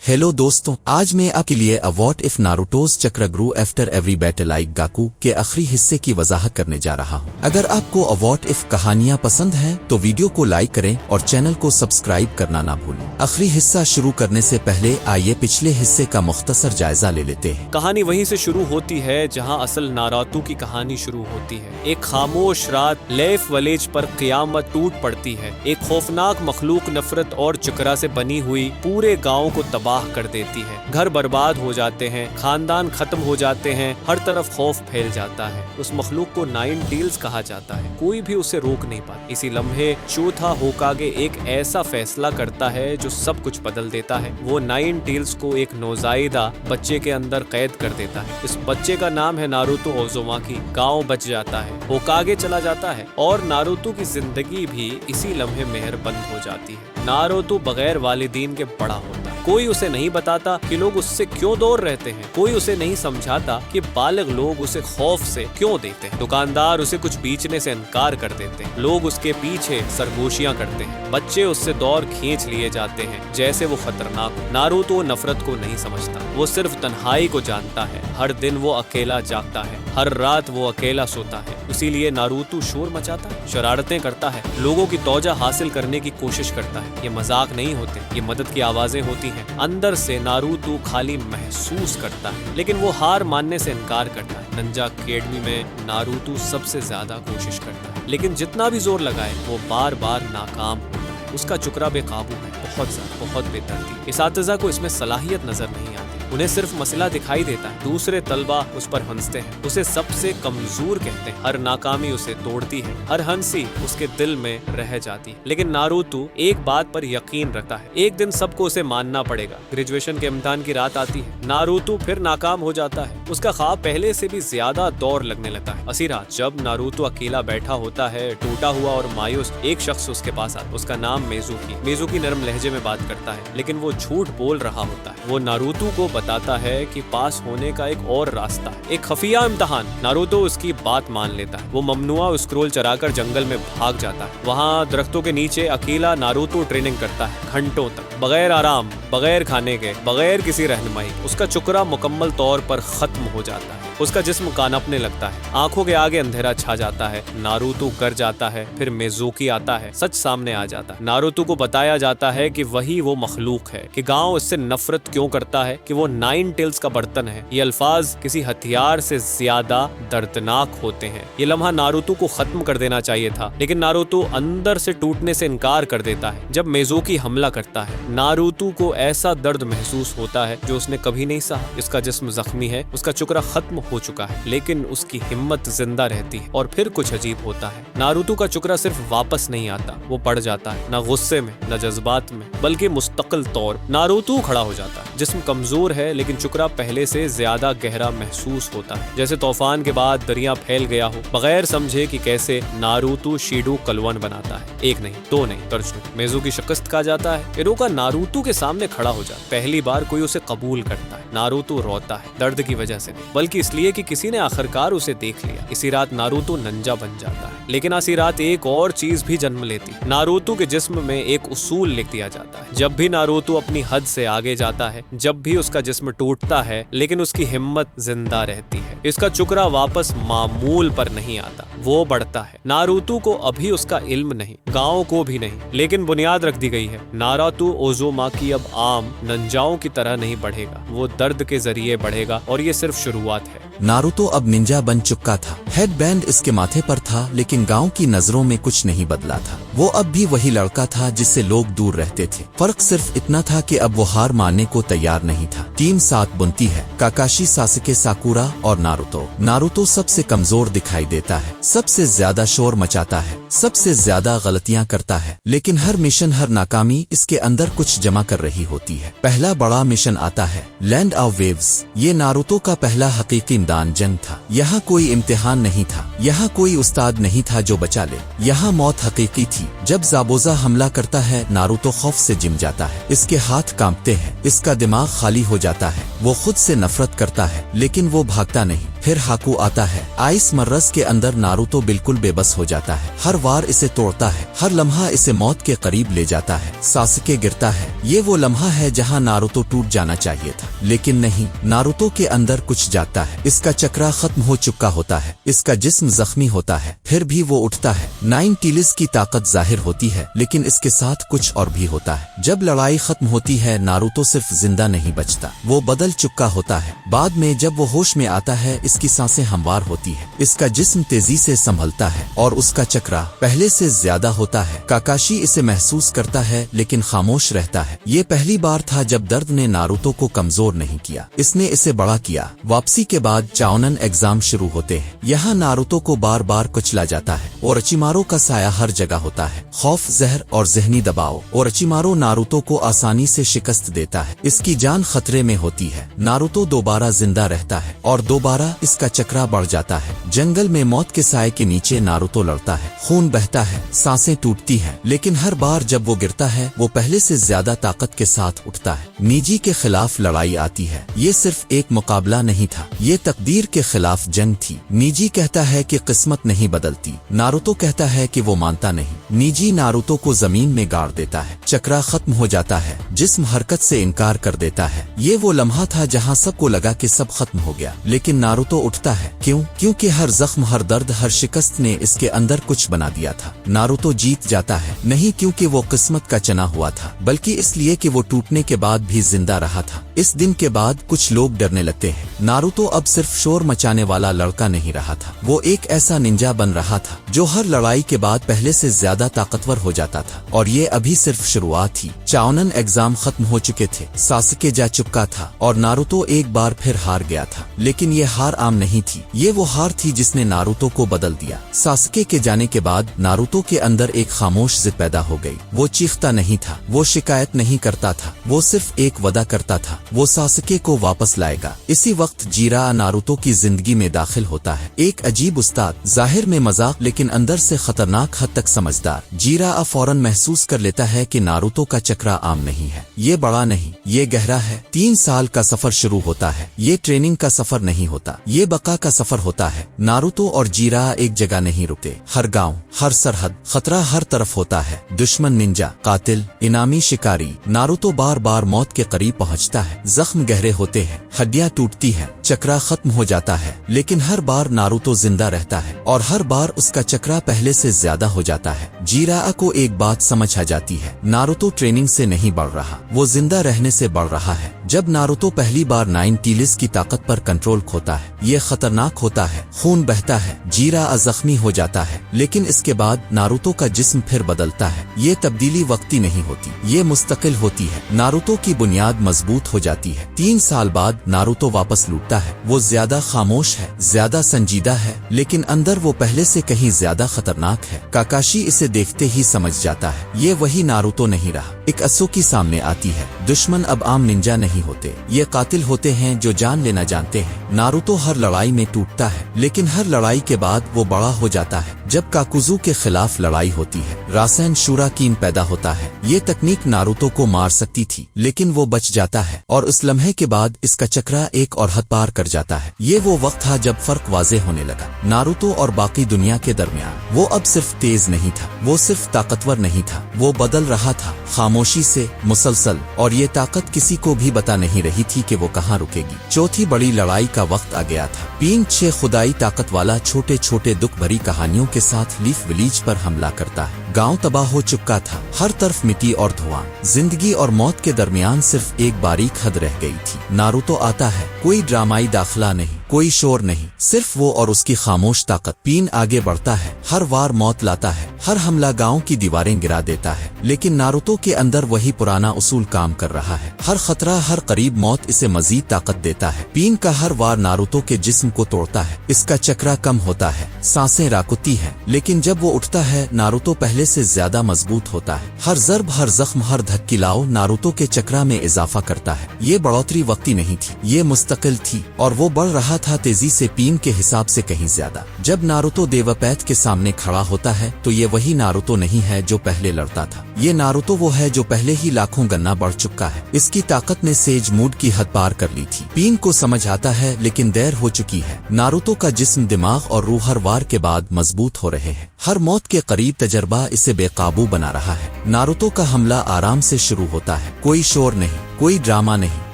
Hello दोस्तों, आज मैं आपके लिए अ व्हाट इफ नारुतोस चक्र ग्रू आफ्टर एवरी बैटल लाइक गाकू के आखिरी हिस्से की वजाहत करने जा रहा हूं। अगर आपको अ व्हाट इफ कहानियां पसंद हैं तो वीडियो को लाइक करें और चैनल को सब्सक्राइब करना ना भूलें। आखिरी हिस्सा शुरू करने से पहले आइए पिछले हिस्से का मुख्तसर जायजा ले लेते हैं। कहानी वहीं से शुरू होती है जहां असल नारुतो की कहानी शुरू होती है। एक खामोश रात लेफ विलेज पर क़यामत टूट पड़ती है। एक खौफनाक मखलूक नफरत और चुकरा से बनी हुई पूरे गाँव को तबाह कर देती है। घर बर्बाद हो जाते हैं, खानदान खत्म हो जाते हैं, हर तरफ खौफ फैल जाता है। उस मखलूक को नाइन टेल्स कहा जाता है। कोई भी उसे रोक नहीं पाता। इसी लम्हे चौथा होकागे एक ऐसा फैसला करता है जो सब कुछ बदल देता है। वो नाइन टेल्स को एक नौजायदा बच्चे के अंदर कैद कर देता है। इस बच्चे का नाम है नारुतो ओज़ुमाकी। गाँव बच जाता है, होकागे चला जाता है और नारुतो की जिंदगी भी इसी लम्हे मेहरबंद हो जाती है। नारुतो बगैर वालिदीन के बड़ा होता है। कोई उसे नहीं बताता कि लोग उससे क्यों दूर रहते हैं। कोई उसे नहीं समझाता कि बालिग लोग उसे खौफ से क्यों देते हैं। दुकानदार उसे कुछ बेचने से इनकार कर देते हैं। लोग उसके पीछे सरगोशियां करते हैं। बच्चे उससे दौर खींच लिए जाते हैं जैसे वो खतरनाक हो। नारुतो नफरत को नहीं समझता। वो सिर्फ तन्हाई को जानता है। हर दिन वो अकेला जागता है, हर रात वो अकेला सोता है। इसीलिए नारुतो शोर मचाता है, शरारतें करता है, लोगों की तौजा हासिल करने की कोशिश करता है। ये मजाक नहीं होते, ये मदद की आवाजें होती हैं। अंदर से नारुतो खाली महसूस करता है, लेकिन वो हार मानने से इनकार करता है। निंजा अकेडमी में नारुतो सबसे ज्यादा कोशिश करता है, लेकिन जितना भी जोर लगाए वो बार बार नाकाम होता है। उसका चुकरा बेकाबू है, बहुत ज्यादा, बहुत बेतरतीब। इसातिज़ा को इसमें सलाहियत नजर नहीं आती। उन्हें सिर्फ मसला दिखाई देता है। दूसरे तलबा उस पर हंसते हैं, उसे सबसे कमजोर कहते हैं। हर नाकामी उसे तोड़ती है, हर हंसी उसके दिल में रह जाती है। लेकिन नारुतो एक बात पर यकीन रखता है, एक दिन सबको उसे मानना पड़ेगा। ग्रेजुएशन के इम्तिहान की रात आती है, नारुतो फिर नाकाम हो जाता है। उसका ख्वाब पहले से भी ज्यादा दौर लगने लगता है। असी रात जब नारुतो अकेला बैठा होता है, टूटा हुआ और मायूस, एक शख्स उसके पास आता है। उसका नाम मेजुकी नरम लहजे में बात करता है, लेकिन वो झूठ बोल रहा होता है। वो नारुतो को बताता है कि पास होने का एक और रास्ता है, एक खफिया इम्तिहान। नारुतो उसकी बात मान लेता है। वो ममनुआ स्क्रोल चराकर जंगल में भाग जाता है। वहाँ दरख्तों के नीचे अकेला नारुतो ट्रेनिंग करता है, घंटों तक, बगैर आराम, बगैर खाने के, बगैर किसी रहनुमाई। उसका चुकरा मुकम्मल तौर पर खत्म हो जाता है। उसका जिस्म कांपने लगता है, आंखों के आगे अंधेरा छा जाता है। नारुतो गर जाता है, फिर मेजुकी आता है, सच सामने आ जाता है। नारुतो को बताया जाता है कि वही वो मखलूक है, कि गांव इससे नफरत क्यों करता है, कि वो नाइन टेल्स का बर्तन है। ये अल्फाज किसी हथियार से ज्यादा दर्दनाक होते हैं। ये लम्हा नारुतो को खत्म कर देना चाहिए था, लेकिन नारुतो अंदर से टूटने से इनकार कर देता है। जब मेजुकी हमला करता है, नारुतो को ऐसा दर्द महसूस होता है जो उसने कभी नहीं सहा। इसका जिस्म जख्मी है, उसका चुकरा खत्म हो चुका है, लेकिन उसकी हिम्मत जिंदा रहती है। और फिर कुछ अजीब होता है, नारुतो का चुकरा सिर्फ वापस नहीं आता, वो पड़ जाता है, न गुस्से में, न जज्बात में, बल्कि मुस्तकिल तौर। नारुतो खड़ा हो जाता है, जिस्म कमजोर है, लेकिन चुकरा पहले से ज्यादा गहरा महसूस होता है, जैसे तूफान के बाद दरिया फैल गया हो। बगैर समझे कि कैसे नारुतो शीडो कलवन बनाता है। एक नहीं, दो नहीं, दर्जनों। मेजुकी शिकस्त खा जाता है। इरोका नारुतो के सामने खड़ा हो जाता है। पहली बार कोई उसे कबूल करता है। नारुतो रोता है, दर्द की वजह से नहीं, बल्कि इसलिए कि किसी ने आखिरकार उसे देख लिया। इसी रात नारुतो नंजा बन जाता है। लेकिन इसी रात एक और चीज भी जन्म लेती है। नारुतो के जिस्म में एक उसूल लिख दिया जाता है। जब भी नारुतो अपनी हद से आगे जाता है, जब भी उसका जिस्म टूटता है, लेकिन उसकी हिम्मत जिंदा रहती है। इसका चुकरा वापस मामूल पर नहीं आता, वो बढ़ता है। नारुतो को अभी उसका इल्म नहीं, गाँव को भी नहीं, लेकिन बुनियाद रख दी गई है। नारुतो ओज़ुमाकी अब आम नंजाओं की तरह नहीं बढ़ेगा, वो दर्द के जरिए बढ़ेगा, और ये सिर्फ शुरुआत है। नारुतो अब निंजा बन चुका था। हेडबैंड इसके माथे पर था, लेकिन गांव की नजरों में कुछ नहीं बदला था। वो अब भी वही लड़का था जिससे लोग दूर रहते थे। फर्क सिर्फ इतना था कि अब वो हार मानने को तैयार नहीं था। टीम साथ बुनती है, काकाशी, सासुके, साकुरा और नारुतो। नारुतो सबसे कमजोर दिखाई देता है, सबसे ज्यादा शोर मचाता है, सबसे ज्यादा गलतियां करता है, लेकिन हर मिशन, हर नाकामी इसके अंदर कुछ जमा कर रही होती है। पहला बड़ा मिशन आता है, लैंड ऑफ वेव्स। ये नारुतो का पहला हकीकी मैदान जंग था। यहाँ कोई इम्तिहान नहीं था, यहाँ कोई उस्ताद नहीं था जो बचा ले। यहाँ मौत हकीकी थी। जब ज़ाबोज़ा हमला करता है, नारुतो खौफ से जिम जाता है। इसके हाथ कांपते हैं, इसका दिमाग खाली हो जाता है। वो खुद से नफरत करता है, लेकिन वो भागता नहीं। پھر ہاکو آتا ہے۔ آئس مررز کے اندر ناروتو بالکل بے بس ہو جاتا ہے، ہر وار اسے توڑتا ہے، ہر لمحہ اسے موت کے قریب لے جاتا ہے۔ ساسکے گرتا ہے، یہ وہ لمحہ ہے جہاں ناروتو ٹوٹ جانا چاہیے تھا، لیکن نہیں، ناروتو کے اندر کچھ جاگتا ہے۔ اس کا چکرا ختم ہو چکا ہوتا ہے، اس کا جسم زخمی ہوتا ہے، پھر بھی وہ اٹھتا ہے۔ نائن ٹیلز کی طاقت ظاہر ہوتی ہے، لیکن اس کے ساتھ کچھ اور بھی ہوتا ہے۔ جب لڑائی ختم ہوتی ہے ناروتو صرف زندہ نہیں بچتا، وہ بدل چکا ہوتا ہے۔ بعد میں جب وہ ہوش میں آتا ہے اس کی سانسیں ہموار ہوتی ہے، اس کا جسم تیزی سے سنبھلتا ہے اور اس کا چکرا پہلے سے زیادہ ہوتا ہے۔ کاکاشی اسے محسوس کرتا ہے لیکن خاموش رہتا ہے۔ یہ پہلی بار تھا جب درد نے ناروتو کو کمزور نہیں کیا، اس نے اسے بڑا کیا۔ واپسی کے بعد چاونن ایگزام شروع ہوتے ہیں۔ یہاں ناروتو کو بار بار کچلا جاتا ہے، اوروچیمارو کا سایہ ہر جگہ ہوتا ہے۔ خوف، زہر اور ذہنی دباؤ۔ اوروچیمارو ناروتو کو آسانی سے شکست دیتا ہے، اس کی جان خطرے میں ہوتی ہے۔ ناروتو دوبارہ زندہ رہتا ہے اور دوبارہ اس کا چکرا بڑھ جاتا ہے۔ جنگل میں موت کے سائے کے نیچے ناروتو لڑتا ہے، خون بہتا ہے، سانسیں ٹوٹتی ہیں، لیکن ہر بار جب وہ گرتا ہے وہ پہلے سے زیادہ طاقت کے ساتھ اٹھتا ہے۔ نیجی کے خلاف لڑائی آتی ہے، یہ صرف ایک مقابلہ نہیں تھا، یہ تقدیر کے خلاف جنگ تھی۔ نیجی کہتا ہے کہ قسمت نہیں بدلتی، ناروتو کہتا ہے کہ وہ مانتا نہیں۔ نیجی ناروتو کو زمین میں گاڑ دیتا ہے، چکرا ختم ہو جاتا ہے، جسم حرکت سے انکار کر دیتا ہے۔ یہ وہ لمحہ تھا جہاں سب کو لگا کہ سب ختم ہو گیا، لیکن ناروتو اٹھتا ہے۔ کیوں؟ کیونکہ ہر زخم، ہر درد، ہر شکست نے اس کے اندر کچھ بنا دیا تھا۔ ناروتو جیت جاتا ہے، نہیں کیونکہ وہ قسمت کا چنا ہوا تھا، بلکہ اس لیے کہ وہ ٹوٹنے کے بعد بھی زندہ رہا تھا۔ اس دن کے بعد کچھ لوگ ڈرنے لگتے ہیں۔ ناروتو اب صرف شور مچانے والا لڑکا نہیں رہا تھا، وہ ایک ایسا ننجا بن رہا تھا جو ہر لڑائی کے بعد پہلے سے زیادہ طاقتور ہو جاتا تھا، اور یہ ابھی صرف شروعات تھی۔ چاونن ایگزام ختم ہو چکے تھے، ساسکے جا چکا تھا اور ناروتو ایک بار پھر ہار گیا تھا، لیکن یہ ہار عام نہیں تھی، یہ وہ ہار تھی جس نے ناروتو کو بدل دیا۔ ساسکے کے جانے کے بعد ناروتو کے اندر ایک خاموش ضد پیدا ہو گئی۔ وہ چیختا نہیں تھا، وہ شکایت نہیں کرتا تھا، وہ صرف ایک وعدہ کرتا تھا، وہ ساسکے کو واپس لائے گا۔ اسی وقت جیرا ناروتو کی زندگی میں داخل ہوتا ہے، ایک عجیب استاد، ظاہر میں مذاق لیکن اندر سے خطرناک حد تک سمجھدار۔ جیرا فوراً محسوس کر لیتا ہے کہ ناروتو کا چکرا عام نہیں ہے، یہ بڑا نہیں، یہ گہرا ہے۔ 3 سال کا سفر شروع ہوتا ہے، یہ ٹریننگ کا سفر نہیں ہوتا، یہ بقا کا سفر ہوتا ہے۔ ناروتو اور جیرا ایک جگہ نہیں رکتے، ہر گاؤں، ہر سرحد، خطرہ ہر طرف ہوتا ہے، دشمن، ننجا، قاتل، انعامی شکاری۔ ناروتو بار بار موت کے قریب پہنچتا ہے، زخم گہرے ہوتے ہیں، ہڈیاں ٹوٹتی ہیں، چکرا ختم ہو جاتا ہے، لیکن ہر بار ناروتو زندہ رہتا ہے اور ہر بار اس کا چکرا پہلے سے زیادہ ہو جاتا ہے۔ جیرا کو ایک بات سمجھ آ جاتی ہے، ناروتو ٹریننگ سے نہیں بڑھ رہا، وہ زندہ رہنے سے بڑھ رہا ہے۔ جب ناروتو پہلی بار 9 ٹیلز کی طاقت پر کنٹرول کھوتا ہے، یہ خطرناک ہوتا ہے، خون بہتا ہے، جیرا زخمی ہو جاتا ہے، لیکن اس کے بعد ناروتو کا جسم پھر بدلتا ہے۔ یہ تبدیلی وقتی نہیں ہوتی، یہ مستقل ہوتی ہے۔ ناروتو کی بنیاد مضبوط ہو جاتی ہے۔ 3 سال بعد ناروتو واپس لوٹتا ہے، وہ زیادہ خاموش ہے، زیادہ سنجیدہ ہے، لیکن اندر وہ پہلے سے کہیں زیادہ خطرناک ہے۔ کاکاشی اسے دیکھتے ہی سمجھ جاتا ہے، یہ وہی ناروتو نہیں رہا۔ ایک اسوکی سامنے آتی ہے، دشمن اب عام ننجا نہیں ہوتے، یہ قاتل ہوتے ہیں جو جان لینا جانتے ہیں۔ ناروتو ہر لڑائی میں ٹوٹتا ہے، لیکن ہر لڑائی کے بعد وہ بڑا ہو جاتا ہے۔ جب کاکوزو کے خلاف لڑائی ہوتی ہے، راسین شوراکین پیدا ہوتا ہے۔ یہ تکنیک ناروتو کو مار سکتی تھی، لیکن وہ بچ جاتا ہے، اور اس لمحے کے بعد اس کا چکرا ایک اور حد پار کر جاتا ہے۔ یہ وہ وقت تھا جب فرق واضح ہونے لگا ناروتو اور باقی دنیا کے درمیان۔ وہ اب صرف تیز نہیں تھا، وہ صرف طاقتور نہیں تھا، وہ بدل رہا تھا، خاموشی سے، مسلسل، اور یہ طاقت کسی کو بھی بتا نہیں رہی تھی کہ وہ کہاں رکے گی۔ چوتھی بڑی لڑائی کا وقت آ گیا تھا۔ پینگ 6 خدائی طاقت والا چھوٹے چھوٹے دکھ بھری کہانیوں کے ساتھ لیف ولیج پر حملہ کرتا ہے۔ گاؤں تباہ ہو چکا تھا، ہر طرف مٹی اور دھواں، زندگی اور موت کے درمیان صرف ایک باریک حد رہ گئی تھی۔ ناروتو آتا ہے، کوئی ڈرامائی داخلہ نہیں، کوئی شور نہیں، صرف وہ اور اس کی خاموش طاقت۔ پین آگے بڑھتا ہے، ہر وار موت لاتا ہے، ہر حملہ گاؤں کی دیواریں گرا دیتا ہے، لیکن ناروتو کے اندر وہی پرانا اصول کام کر رہا ہے۔ ہر خطرہ، ہر قریب موت اسے مزید طاقت دیتا ہے۔ پین کا ہر وار ناروتو کے جسم کو توڑتا ہے، اس کا چکرا کم ہوتا ہے، سانسیں راکتی ہیں، لیکن جب وہ اٹھتا ہے ناروتو پہلے سے زیادہ مضبوط ہوتا ہے۔ ہر ضرب، ہر زخم، ہر دھکیلاؤ ناروتو کے چکرا میں اضافہ کرتا ہے۔ یہ بڑھوتری وقتی نہیں تھی، یہ مستقل تھی، اور وہ بڑھ رہا تھا تیزی سے، پین کے حساب سے کہیں زیادہ۔ جب ناروتو دیوپیت کے سامنے کھڑا ہوتا ہے تو یہ وہی वही नारुतो नहीं है जो पहले लड़ता था। ये नारुतो वो है जो पहले ही लाखों गन्ना बढ़ चुका है। इसकी ताकत ने सेज मूड की हद पार कर ली थी। पीन को समझ आता है लेकिन देर हो चुकी है। नारुतो का जिस्म, दिमाग और रूह हर वार के बाद मजबूत हो रहे हैं। हर मौत के करीब तजर्बा इसे बेकाबू बना रहा है। नारुतो का हमला आराम से शुरू होता है। कोई शोर नहीं, कोई ड्रामा नहीं,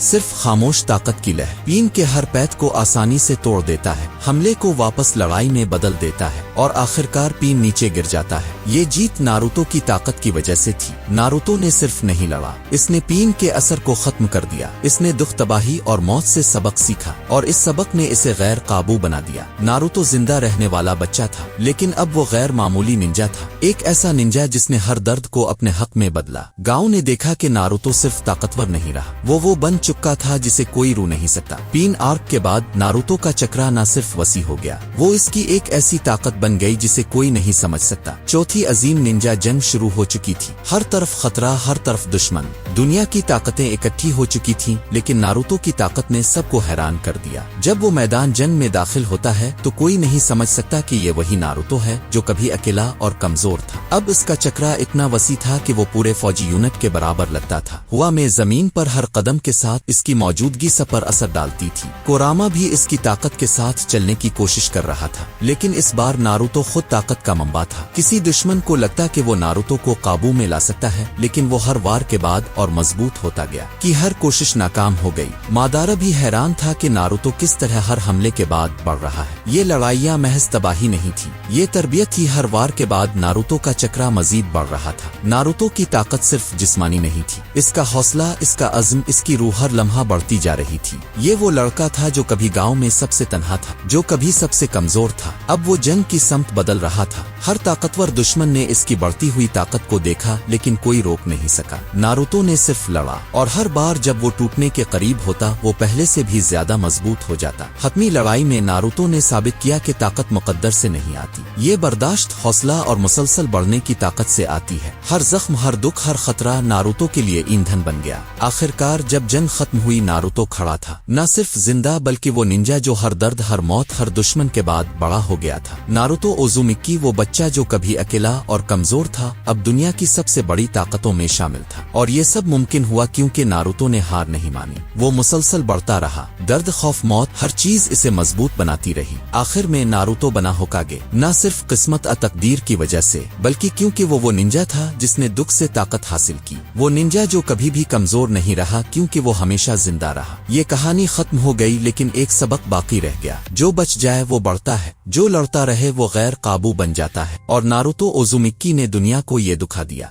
सिर्फ खामोश ताकत की लहर। पीन के हर पैत को आसानी से तोड़ देता है, हमले को वापस लड़ाई में बदल देता है और आखिरकार पीन नीचे गिर जाता है। ये जीत नारुतो की ताकत की वजह से थी। नारुतो ने सिर्फ नहीं लड़ा, इसने पीन के असर को खत्म कर दिया। इसने दुख, तबाही और मौत से सबक सीखा और इस सबक ने इसे गैर काबू बना दिया। नारुतो जिंदा रहने वाला बच्चा था, लेकिन अब वो गैर मामूली निंजा था। एक ऐसा निंजा जिसने हर दर्द को अपने हक में बदला। गांव ने देखा कि नारुतो सिर्फ ताकतवर नहीं रहा, वो बन चुका था जिसे कोई रू नहीं सकता। पीन आर्क के बाद नारुतो का चक्रा न सिर्फ वसी हो गया, वो इसकी एक ऐसी ताकत बन गई जिसे कोई नहीं समझ सकता। चौथी अजीम निंजा जंग शुरू हो चुकी थी। हर तरफ खतरा, हर तरफ दुश्मन। दुनिया की ताकतें इकट्ठी हो चुकी थीं, लेकिन नारुतो की ताकत ने सबको हैरान कर दिया। जब वो मैदान जंग में दाखिल होता है तो कोई नहीं समझ सकता कि ये वही नारुतो है जो कभी अकेला और कमजोर था। अब इसका चक्रा इतना वसी था कि वो पूरे फौजी यूनिट के बराबर लगता था। हुआ में जमीन पर हर कदम के साथ इसकी मौजूदगी सब पर असर डालती थी। कोरामा भी इसकी ताकत के साथ चलने की कोशिश कर रहा था, लेकिन इस बार नारुतो खुद ताकत का मंबा था। किसी दुश्मन को लगता कि वो नारुतो को काबू में ला सकता है, लेकिन वो हर वार के बाद और मजबूत होता गया कि हर कोशिश नाकाम हो गई। मादारा भी हैरान था कि नारुतो किस तरह हर हमले के बाद बढ़ रहा है। ये लड़ाइयां महज तबाही नहीं थी, ये तरबियत थी। हर वार के बाद नारुतो का चक्रा मजीद बढ़ रहा था। नारुतो की ताकत सिर्फ जिस्मानी नहीं थी, इसका हौसला, इसका अज़्म, इसकी रूह हर लम्हा बढ़ती जा रही थी। ये वो लड़का था जो कभी गांव में सबसे तन्हा था, जो कभी सबसे कमजोर था। अब वो जंग की समत बदल रहा था। हर ताकतवर दुश्मन ने इसकी बढ़ती हुई ताकत को देखा, लेकिन कोई रोक नहीं सका। नारुतो ने सिर्फ लड़ा और हर बार जब वो टूटने के करीब होता वो पहले से भी ज्यादा मजबूत हो जाता। हतमी लड़ाई में नारुतो ने साबित किया कि ताकत मुकद्दर से नहीं आती, ये बर्दाश्त, हौसला और मुसलसल बढ़ने की ताकत से आती है। हर जख्म, हर दुख, हर खतरा नारुतो के लिए ईंधन बन गया। आखिरकार जब जंग खत्म हुई, नारुतो खड़ा था, न सिर्फ जिंदा बल्कि वो निंजा जो हर दर्द, हर मौत, हर दुश्मन के बाद बड़ा हो गया था। नारुतो ओजुमिकी, वो बच्चा जो कभी अकेला और कमजोर था, अब दुनिया की सबसे बड़ी ताकतों में शामिल था। और ये सब मुमकिन हुआ क्योंकि नारुतो ने हार नहीं मानी। वो मुसलसल बढ़ता रहा। दर्द, खौफ, मौत, हर चीज इसे मजबूत बनाती रही। आखिर में नारुतो बना होकागे, न सिर्फ किस्मत और तकदीर की वजह से, बल्कि क्योंकि वो निंजा था जिसने दुख से ताकत हासिल की। वो निंजा जो कभी भी कमजोर नहीं रहा क्योंकि वो हमेशा जिंदा रहा। ये कहानी खत्म हो गई, लेकिन एक सबक बाकी रह गया। जो बच जाए वो बढ़ता है, जो लड़ता रहे वो गैर काबू बन जाता है। और नारुतो ओजुमिकी ने दुनिया को ये दिखा दिया।